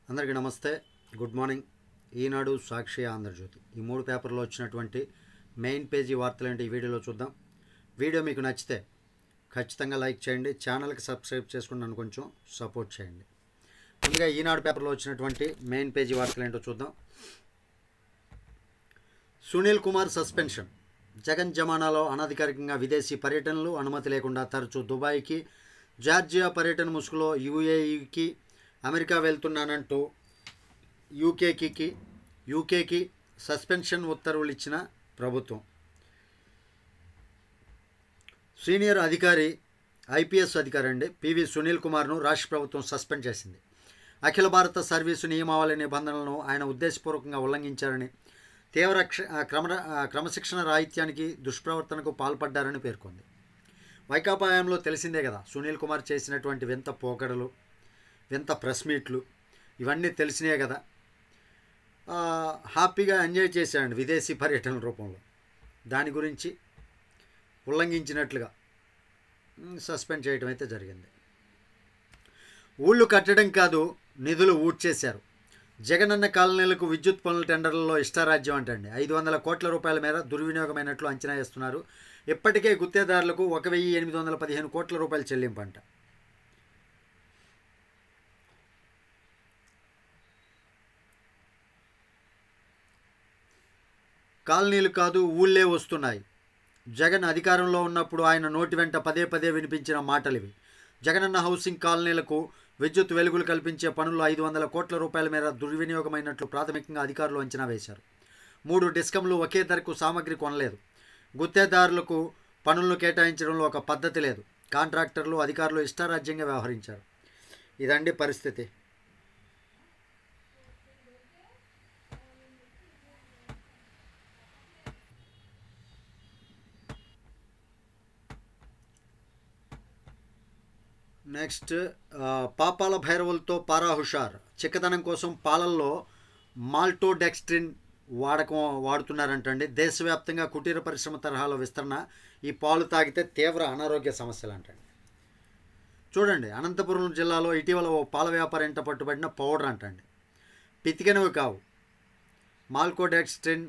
అందరికీ నమస్తే, good morning. ఈనాడు, సాక్షి, ఆంధ్రజ్యోతి ఈ మూడు పేపర్లో వచ్చినటువంటి మెయిన్ పేజీ వార్తలు ఏంటి ఈ వీడియోలో చూద్దాం. వీడియో మీకు నచ్చితే ఖచ్చితంగా లైక్ చేయండి, ఛానల్కి సబ్స్క్రైబ్ చేసుకుని నన్ను కొంచెం సపోర్ట్ చేయండి. ముందుగా ఈనాడు పేపర్లో వచ్చినటువంటి మెయిన్ పేజీ వార్తలు ఏంటో చూద్దాం. సునీల్ కుమార్ సస్పెన్షన్. జగన్ జమానాలో అనధికారికంగా విదేశీ పర్యటనలు అనుమతి లేకుండా తరచూ దుబాయ్కి, జార్జియా పర్యటన ముసుగులో యూఏఈకి, అమెరికా వెళ్తున్నానంటూ యూకేకి సస్పెన్షన్ ఉత్తర్వులు ఇచ్చిన ప్రభుత్వం. సీనియర్ అధికారి ఐపీఎస్ అధికారి పివి సునీల్ కుమార్ను రాష్ట్ర ప్రభుత్వం సస్పెండ్ చేసింది. అఖిల భారత సర్వీసు నియమావళి నిబంధనలను ఆయన ఉద్దేశపూర్వకంగా ఉల్లంఘించారని, తీవ్ర క్రమశిక్షణ రాహిత్యానికి, దుష్ప్రవర్తనకు పాల్పడ్డారని పేర్కొంది. వైకాపా హయాంలో తెలిసిందే కదా సునీల్ కుమార్ చేసినటువంటి వింత పోకడలు, వింత ప్రెస్ మీట్లు, ఇవన్నీ తెలిసినాయి కదా. హ్యాపీగా ఎంజాయ్ చేశాడండి విదేశీ పర్యటన రూపంలో. దాని గురించి ఉల్లంఘించినట్లుగా సస్పెండ్ చేయడం అయితే జరిగింది. ఊళ్ళు కట్టడం కాదు, నిధులు ఊడ్చేశారు. జగనన్న కాలనీలకు విద్యుత్ పనుల టెండర్లలో ఇష్టారాజ్యం అంటండి. 500 కోట్ల రూపాయల మేర దుర్వినియోగమైనట్లు అంచనా వేస్తున్నారు. ఇప్పటికే గుత్తేదారులకు 1815 కోట్ల రూపాయలు చెల్లింపంట. కాలనీలు కాదు, ఊళ్ళే వస్తున్నాయి. జగన్ అధికారంలో ఉన్నప్పుడు ఆయన నోటి వెంట పదే వినిపించిన మాటలివి. జగనన్న హౌసింగ్ కాలనీలకు విద్యుత్ వెలుగులు కల్పించే పనుల్లో 500 కోట్ల రూపాయల మేర దుర్వినియోగమైనట్లు ప్రాథమికంగా అధికారులు అంచనా వేశారు. 3 డిస్కంలు ఒకే ధరకు సామగ్రి కొనలేదు. గుత్తేదారులకు పనులను కేటాయించడంలో ఒక పద్ధతి లేదు. కాంట్రాక్టర్లు, అధికారులు ఇష్టారాజ్యంగా వ్యవహరించారు. ఇదండి పరిస్థితి. నెక్స్ట్, పాపాల భైరవులతో పారా హుషార్. చిక్కదనం కోసం పాలల్లో మాల్టోడెక్స్ట్రిన్ వాడుతున్నారంటండి. దేశవ్యాప్తంగా కుటీర పరిశ్రమ తరహాలో విస్తరణ. ఈ పాలు తాగితే తీవ్ర అనారోగ్య సమస్యలు అంటండి. చూడండి, అనంతపురం జిల్లాలో ఇటీవల ఓ పాల వ్యాపారి ఇంట పట్టుబడిన పౌడర్ అంటండి. పితికినవి కావు. మాల్కోడెక్స్ట్రిన్,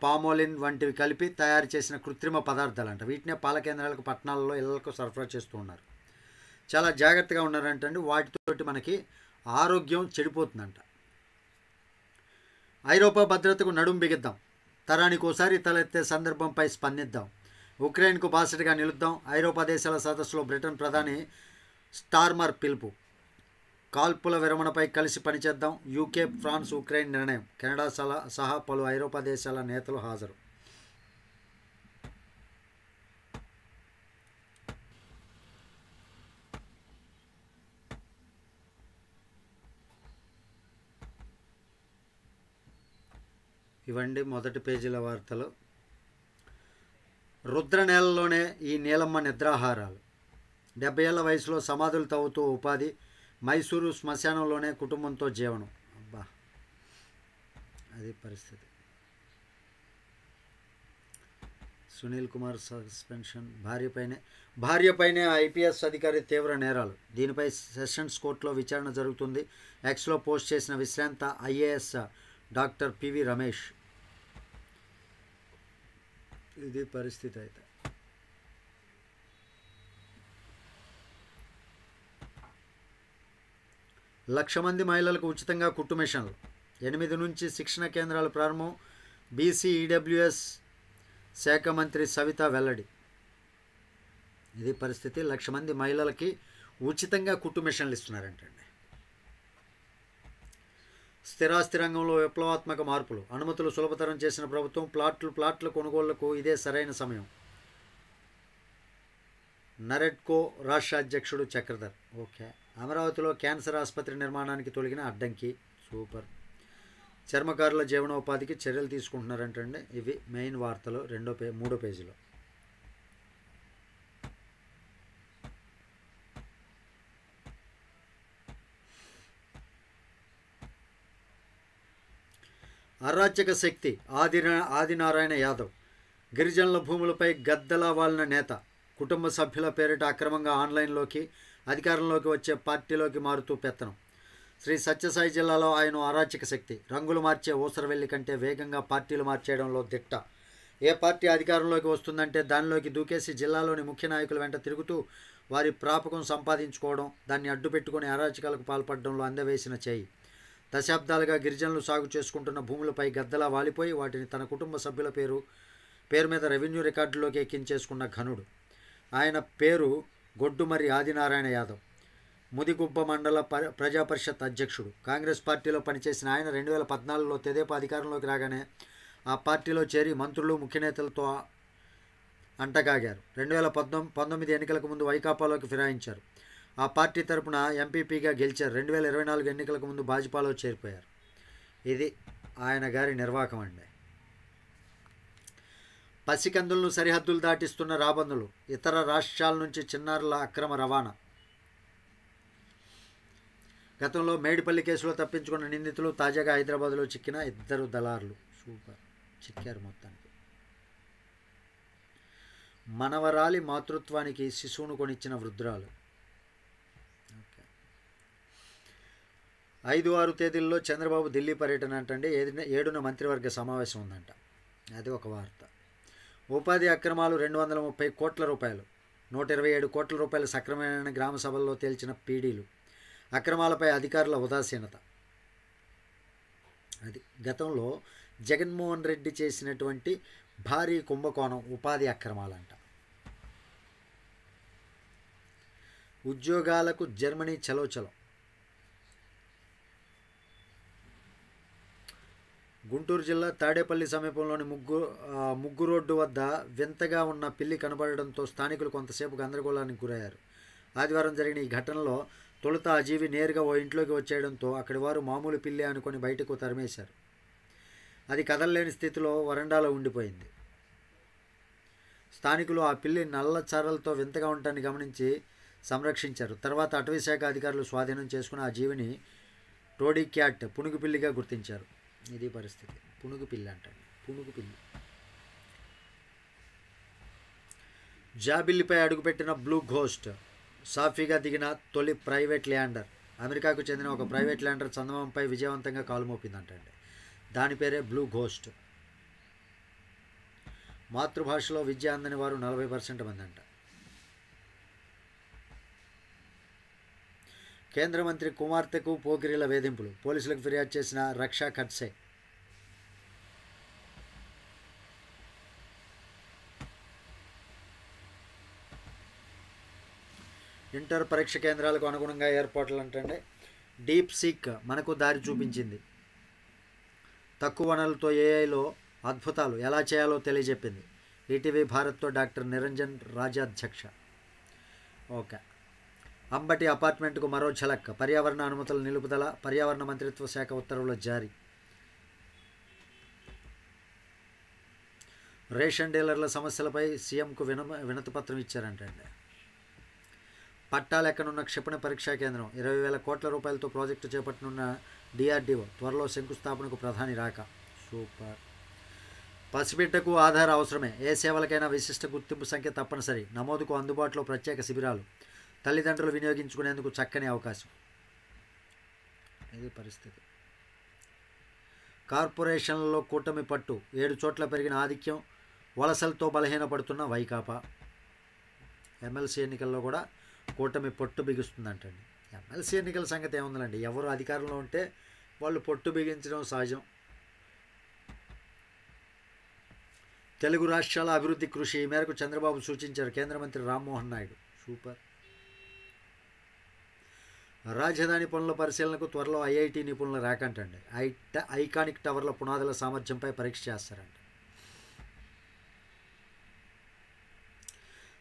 పామోలిన్ వంటివి కలిపి తయారు చేసిన కృత్రిమ పదార్థాలు అంట. వీటినే పాల కేంద్రాలకు, పట్టణాలలో ఇళ్లకు సరఫరా చేస్తూ ఉన్నారు. చాలా జాగ్రత్తగా ఉన్నారంటండి. వాటితోటి మనకి ఆరోగ్యం చెడిపోతుందంట. ఐరోపా భద్రతకు నడుం బిగిద్దాం. తరానికోసారి తలెత్తే సందర్భంపై స్పందిద్దాం. ఉక్రెయిన్కు బాసటగా నిలుద్దాం. ఐరోపా దేశాల సదస్సులో బ్రిటన్ ప్రధాని స్టార్మర్ పిలుపు. కాల్పుల విరమణపై కలిసి పనిచేద్దాం. యూకే, ఫ్రాన్స్, ఉక్రెయిన్ నిర్ణయం. కెనడా సహా పలు ఐరోపా దేశాల నేతలు హాజరు. ఇవండి మొదటి పేజీల వార్తలు. రుద్ర నేలలోనే ఈ నీలమ్మ నిద్రాహారాలు. 70 ఏళ్ల వయసులో సమాధులు తవ్వుతూ ఉపాధి. మైసూరు శ్మశానంలోనే కుటుంబంతో జీవనం. అబ్బా, అది పరిస్థితి. సునీల్ కుమార్ సస్పెన్షన్. భార్యపైనే ఐపీఎస్ అధికారి తీవ్ర నేరాలు. దీనిపై సెషన్స్ కోర్టులో విచారణ జరుగుతుంది. ఎక్స్లో పోస్ట్ చేసిన విశ్రాంత ఐఏఎస్ డాక్టర్ పివి రమేష్. ఇది పరిస్థితి. అయితే లక్ష మంది మహిళలకు ఉచితంగా కుట్టు మిషన్లు. 8 నుంచి శిక్షణ కేంద్రాలు ప్రారంభం. బీసీ ఈడబ్ల్యూఎస్ శాఖ మంత్రి సవిత వెల్లడి. ఇది పరిస్థితి. 1,00,000 మంది మహిళలకి ఉచితంగా కుట్టు మిషన్లు ఇస్తున్నారంటండి. స్థిరాస్తి రంగంలో విప్లవాత్మక మార్పులు. అనుమతులు సులభతరం చేసిన ప్రభుత్వం. ప్లాట్ల కొనుగోళ్లకు ఇదే సరైన సమయం. నరెడ్కో రాష్ట్ర అధ్యక్షుడు చక్రధర్. ఓకే. అమరావతిలో క్యాన్సర్ ఆసుపత్రి నిర్మాణానికి తొలగిన అడ్డంకి. సూపర్. చర్మకారుల జీవనోపాధికి చర్యలు తీసుకుంటున్నారంటండి. ఇవి మెయిన్ వార్తలు 3వ పేజీలో. అరాచక శక్తి ఆదినారాయణ యాదవ్. గిరిజనుల భూములపై గద్దలా వాలిన నేత. కుటుంబ సభ్యుల పేరిట అక్రమంగా ఆన్లైన్లోకి, అధికారంలోకి వచ్చే పార్టీలోకి మారుతూ పెత్తనం. శ్రీ సత్యసాయి జిల్లాలో ఆయన అరాచక శక్తి. రంగులు మార్చే ఊసరవెల్లి కంటే వేగంగా పార్టీలు మార్చేయడంలో దిట్ట. ఏ పార్టీ అధికారంలోకి వస్తుందంటే దానిలోకి దూకేసి జిల్లాలోని ముఖ్య నాయకుల వెంట తిరుగుతూ వారి ప్రాపకం సంపాదించుకోవడం, దాన్ని అడ్డుపెట్టుకుని అరాచకాలకు పాల్పడడంలో అందవేసిన చేయి. దశాబ్దాలుగా గిరిజనులు సాగు చేసుకుంటున్న భూములపై గద్దలా వాలిపోయి వాటిని తన కుటుంబ సభ్యుల పేరు మీద రెవెన్యూ రికార్డుల్లోకి ఎక్కించేసుకున్న ఘనుడు. ఆయన పేరు గొడ్డుమర్రి ఆదినారాయణ యాదవ్. ముదిగుబ్బ మండల ప్రజాపరిషత్ అధ్యక్షుడు. కాంగ్రెస్ పార్టీలో పనిచేసిన ఆయన 2014లో తెదేపా అధికారంలోకి రాగానే ఆ పార్టీలో చేరి మంత్రులు, ముఖ్యనేతలతో అంటగాగారు. 2019 ఎన్నికలకు ముందు వైకాపాలోకి ఫిరాయించారు. ఆ పార్టీ తరపున ఎంపీపీగా గెలిచారు. 2024 ఎన్నికలకు ముందు భాజపాలో చేరిపోయారు. ఇది ఆయన గారి నిర్వాకం అండి. పసికందులను సరిహద్దులు దాటిస్తున్న రాబందులు. ఇతర రాష్ట్రాల నుంచి చిన్నారుల అక్రమ రవాణా. గతంలో మేడిపల్లి కేసులో తప్పించుకున్న నిందితులు తాజాగా హైదరాబాద్లో చిక్కిన 2 దళారులు. సూపర్, చిక్కారు మొత్తానికి. మనవరాలి మాతృత్వానికి శిశువును కొనిచ్చిన వృద్ధురాలు. 5-6 తేదీల్లో చంద్రబాబు ఢిల్లీ పర్యటన అంటండి. 7న మంత్రివర్గ సమావేశం ఉందంట. అది ఒక వార్త. ఉపాధి అక్రమాలు 230 కోట్ల రూపాయలు. 127 కోట్ల రూపాయలు సక్రమమైన గ్రామ సభల్లో తేల్చిన పీడీలు. అక్రమాలపై అధికారుల ఉదాసీనత. అది గతంలో జగన్మోహన్ రెడ్డి చేసినటువంటి భారీ కుంభకోణం ఉపాధి అక్రమాలంట. ఉద్యోగాలకు జర్మనీ చలో. గుంటూరు జిల్లా తాడేపల్లి సమీపంలోని ముగ్గు రోడ్డు వద్ద వింతగా ఉన్న పిల్లి కనబడడంతో స్థానికులు కొంతసేపు గందరగోళానికి గురయ్యారు. ఆదివారం జరిగిన ఈ ఘటనలో తొలుత ఆ జీవి నేరుగా ఓ ఇంట్లోకి వచ్చేయడంతో అక్కడి వారు మామూలు పిల్లి అనుకొని బయటకు తరిమేశారు. అది కదలలేని స్థితిలో వరండాలో ఉండిపోయింది. స్థానికులు ఆ పిల్లి నల్ల చారలతో వింతగా ఉండటాన్ని గమనించి సంరక్షించారు. తర్వాత అటవీశాఖ అధికారులు స్వాధీనం చేసుకుని ఆ జీవిని టోడీ క్యాట్, పునుగు పిల్లిగా గుర్తించారు. ఇది పరిస్థితి. పునుగు పిల్లి అంటండి, పునుగు పిల్లి. జాబిల్లిపై అడుగుపెట్టిన బ్లూ ఘోస్ట్. సాఫీగా దిగిన తొలి ప్రైవేట్ ల్యాండర్. అమెరికాకు చెందిన ఒక ప్రైవేట్ ల్యాండర్ చందమామపై విజయవంతంగా కాలుమోపిందంటండి. దాని పేరే బ్లూ ఘోస్ట్. మాతృభాషలో విద్య అందని వారు 40% మంది అంట. కేంద్ర మంత్రి కుమార్తెకు పోకిరీల వేధింపులు. పోలీసులకు ఫిర్యాదు చేసిన రక్షా ఖడ్సే. ఇంటర్ పరీక్ష కేంద్రాలకు అనుగుణంగా ఏర్పాట్లు అంటండి. డీప్ సీక్ మనకు దారి చూపించింది. తక్కువ వనరులతో ఏఐలో అద్భుతాలు ఎలా చేయాలో తెలియజెప్పింది. ఈటీవీ భారత్తో డాక్టర్ నిరంజన్ రాజాధ్యక్ష. ఓకే. అంబటి అపార్ట్మెంట్కు మరో ఝలక్. పర్యావరణ అనుమతుల నిలుపుదల. పర్యావరణ మంత్రిత్వ శాఖ ఉత్తర్వుల జారీ. రేషన్ డీలర్ల సమస్యలపై సీఎంకు వినతిపత్రం ఇచ్చారంటండి. పట్టాలెక్కనున్న క్షిపణి పరీక్షా కేంద్రం. 20,000 కోట్ల రూపాయలతో ప్రాజెక్టు చేపట్టనున్న డిఆర్డీఓ. త్వరలో శంకుస్థాపనకు ప్రధాని రాక. సూపర్. పసిబిడ్డకు ఆధార్ అవసరమే. ఏ సేవలకైనా విశిష్ట గుర్తింపు సంఖ్య తప్పనిసరి. నమోదుకు అందుబాటులో ప్రత్యేక శిబిరాలు. తల్లిదండ్రులు వినియోగించుకునేందుకు చక్కని అవకాశం. ఇది పరిస్థితి. కార్పొరేషన్లలో కూటమి పట్టు. 7 చోట్ల పెరిగిన ఆధిక్యం. వలసలతో బలహీనపడుతున్న వైకాపా. ఎమ్మెల్సీ ఎన్నికల్లో కూడా కూటమి పొట్టు బిగుస్తుందంటండి. ఎమ్మెల్సీ ఎన్నికల సంగతి ఏముందండి, ఎవరు అధికారంలో ఉంటే వాళ్ళు పొట్టు బిగించడం సహజం. తెలుగు రాష్ట్రాల అభివృద్ధి కృషి. ఈ మేరకు చంద్రబాబు సూచించారు కేంద్ర మంత్రి రామ్మోహన్ నాయుడు. సూపర్. రాజధాని పనుల పరిశీలనకు త్వరలో ఐఐటి నిపుణుల రాకంటండి. ఐకానిక్ టవర్ల పునాదుల సామర్థ్యంపై పరీక్ష చేస్తారంట.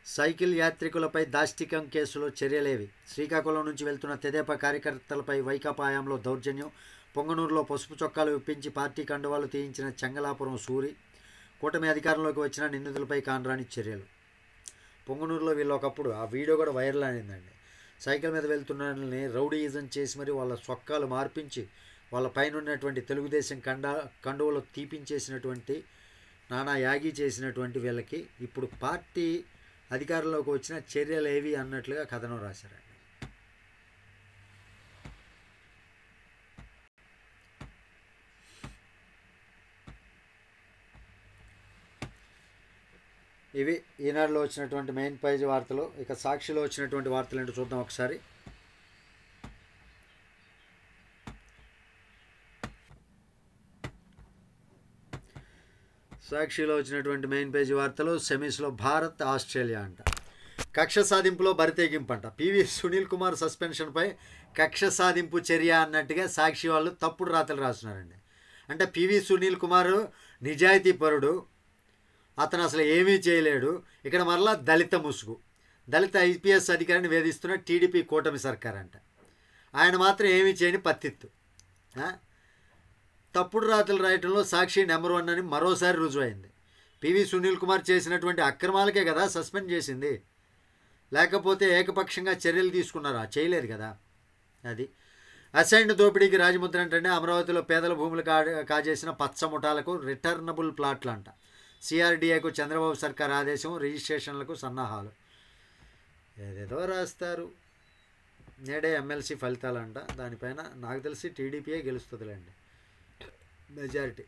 సైకిల్ యాత్రికులపై దాష్టికం కేసులో చర్యలేవి. శ్రీకాకుళం నుంచి వెళ్తున్న తెదేపా కార్యకర్తలపై వైకాపా హయాంలో దౌర్జన్యం. పొంగనూరులో పసుపు చొక్కాలు విప్పించి పార్టీ కండువాలు తీయించిన చెంగలాపురం సూరి. కూటమి అధికారంలోకి వచ్చిన నిందితులపై కానరాని చర్యలు. పొంగనూరులో వీళ్ళు ఒకప్పుడు ఆ వీడియో కూడా వైరల్ అయిందండి. సైకిల్ మీద వెళ్తున్న వాళ్ళని రౌడీయిజం చేసి మరి వాళ్ళ చొక్కాలు మార్పించి వాళ్ళ పైన ఉన్నటువంటి తెలుగుదేశం కండువలు తీపించేసినటువంటి నానా యాగి చేసినటువంటి వీళ్ళకి ఇప్పుడు పార్టీ అధికారంలోకి వచ్చిన చర్యలు ఏవి అన్నట్లుగా కథనం రాశారండి. ఇవి ఈనాడులో వచ్చినటువంటి మెయిన్ పేజీ వార్తలు. ఇక సాక్షిలో వచ్చినటువంటి వార్తలు ఏంటో చూద్దాం ఒకసారి. సాక్షిలో వచ్చినటువంటి మెయిన్ పేజీ వార్తలు. సెమీస్లో భారత్ ఆస్ట్రేలియా అంట. కక్ష సాధింపులో బరితెగింపు అంట. పివి సునీల్ కుమార్ సస్పెన్షన్పై కక్ష సాధింపు చర్య అన్నట్టుగా సాక్షి వాళ్ళు తప్పుడు రాతలు రాస్తున్నారండి. అంటే పివి సునీల్ కుమార్ నిజాయితీ పరుడు, అతను అసలు ఏమీ చేయలేడు. ఇక్కడ మరలా దళిత ముసుగు, దళిత ఐపీఎస్ అధికారిని వేధిస్తున్న టీడీపీ కూటమి సర్కార్ అంట. ఆయన మాత్రం ఏమీ చేయని పత్తిత్తు. తప్పుడు రాతలు రాయటంలో సాక్షి నెంబర్ 1 అని మరోసారి రుజువైంది. పివి సునీల్ కుమార్ చేసినటువంటి అక్రమాలకే కదా సస్పెండ్ చేసింది, లేకపోతే ఏకపక్షంగా చర్యలు తీసుకున్నారా? చేయలేదు కదా. అది అసైన్డ్ దోపిడీకి రాజముద్ర అంటే అమరావతిలో పేదల భూములు కాజేసిన పచ్చ ముఠాలకు రిటర్నబుల్ ప్లాట్లు అంట. సిఆర్డీఏకు చంద్రబాబు సర్కార్ ఆదేశం, రిజిస్ట్రేషన్లకు సన్నాహాలు. ఏదేదో రాస్తారు. నేడే ఎమ్మెల్సీ ఫలితాలంట. దానిపైన నాకు తెలిసి టీడీపీయే గెలుస్తుందిలేండి, మెజారిటీ.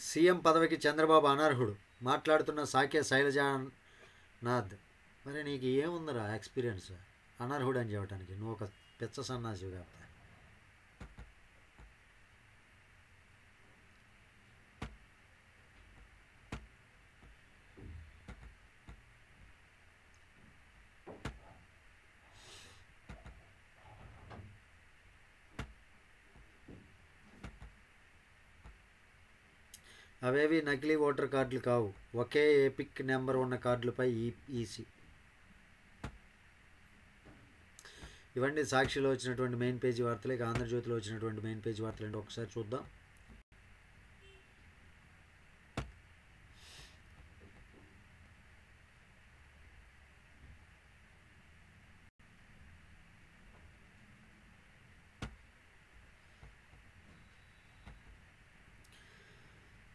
సీఎం పదవికి చంద్రబాబు అనర్హుడు మాట్లాడుతున్న సాకే శైలజానాథ్. మరి నీకు ఏముందిరా ఎక్స్పీరియన్స్ అనర్హుడు అని చెప్పడానికి? నువ్వు ఒక పెచ్చ సన్నాసివి కాబట్టి. అవేవి నకిలీ ఓటర్ కార్డులు కావు, ఒకే ఏపిక్ నెంబర్ ఉన్న కార్డులపై ఈసీ. ఇవన్నీ సాక్షిలో వచ్చినటువంటి మెయిన్ పేజీ వార్తలు. ఇక ఆంధ్రజ్యోతిలో వచ్చినటువంటి మెయిన్ పేజీ వార్తలు ఏంటో ఒకసారి చూద్దాం.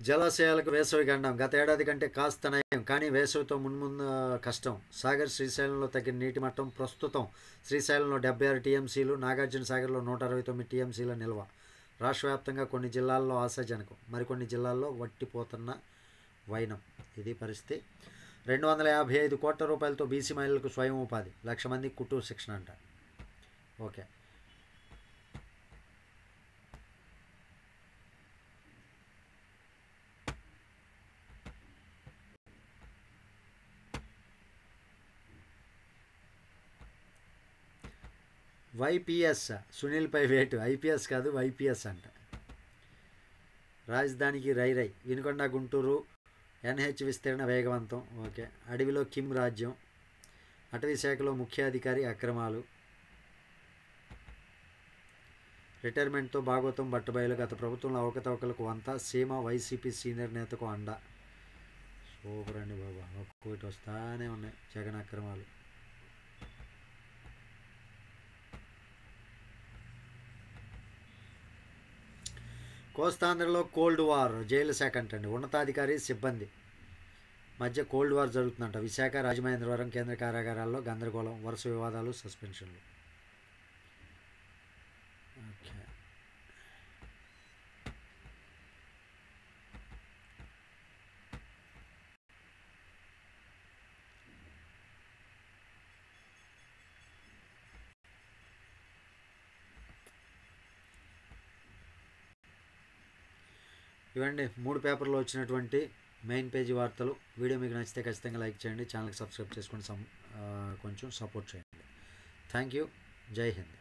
జలాశయాలకు వేసవి గండం. గత ఏడాది కంటే కాస్త నయం, కానీ వేసవితో మున్ముందు కష్టం. సాగర్ శ్రీశైలంలో తగ్గిన నీటి మట్టం. ప్రస్తుతం శ్రీశైలంలో 76 టీఎంసీలు, నాగార్జున సాగర్లో 169 టీఎంసీల నిల్వ. రాష్ట్ర వ్యాప్తంగా కొన్ని జిల్లాల్లో ఆశాజనకం, మరికొన్ని జిల్లాల్లో వట్టిపోతున్న వైనం. ఇది పరిస్థితి. 255 కోట్ల రూపాయలతో బీసీ మహిళలకు స్వయం ఉపాధి, 1,00,000 మందికి కుట్టు శిక్షణ అంట. ఓకే. వైపీఎస్ సునీల్పై వేటు. ఐపీఎస్ కాదు, వైపీఎస్ అంట. రాజధానికి రైరై. వినుకొండ గుంటూరు ఎన్హెచ్ విస్తరణ వేగవంతం. ఓకే. అడవిలో కిమ్ రాజ్యం. అటవీ శాఖలో ముఖ్యాధికారి అక్రమాలు. రిటైర్మెంట్తో భాగవతం బట్టబయలు. గత ప్రభుత్వంలో అవకతవకలకు వంత. సీమ వైసీపీ సీనియర్ నేతకు అండ. సూపర్ అండి బాబా, ఒక్కొక్కటి వస్తానే ఉన్నాయి జగన్ అక్రమాలు. కోస్తాంధ్రలో కోల్డ్ వార్. జైలు శాఖ అంటండి. ఉన్నతాధికారి సిబ్బంది మధ్య కోల్డ్ వార్ జరుగుతుందంట. విశాఖ, రాజమహేంద్రవరం కేంద్ర కారాగారాల్లో గందరగోళం. వరుస వివాదాలు, సస్పెన్షన్లు. ఓకే. ఇవండి 3 పేపర్లో వచ్చినటువంటి మెయిన్ పేజీ వార్తలు. వీడియో మీకు నచ్చితే ఖచ్చితంగా లైక్ చేయండి, ఛానల్కి సబ్స్క్రైబ్ చేసుకొని కొంచెం సపోర్ట్ చేయండి. Thank you. జై హింద్.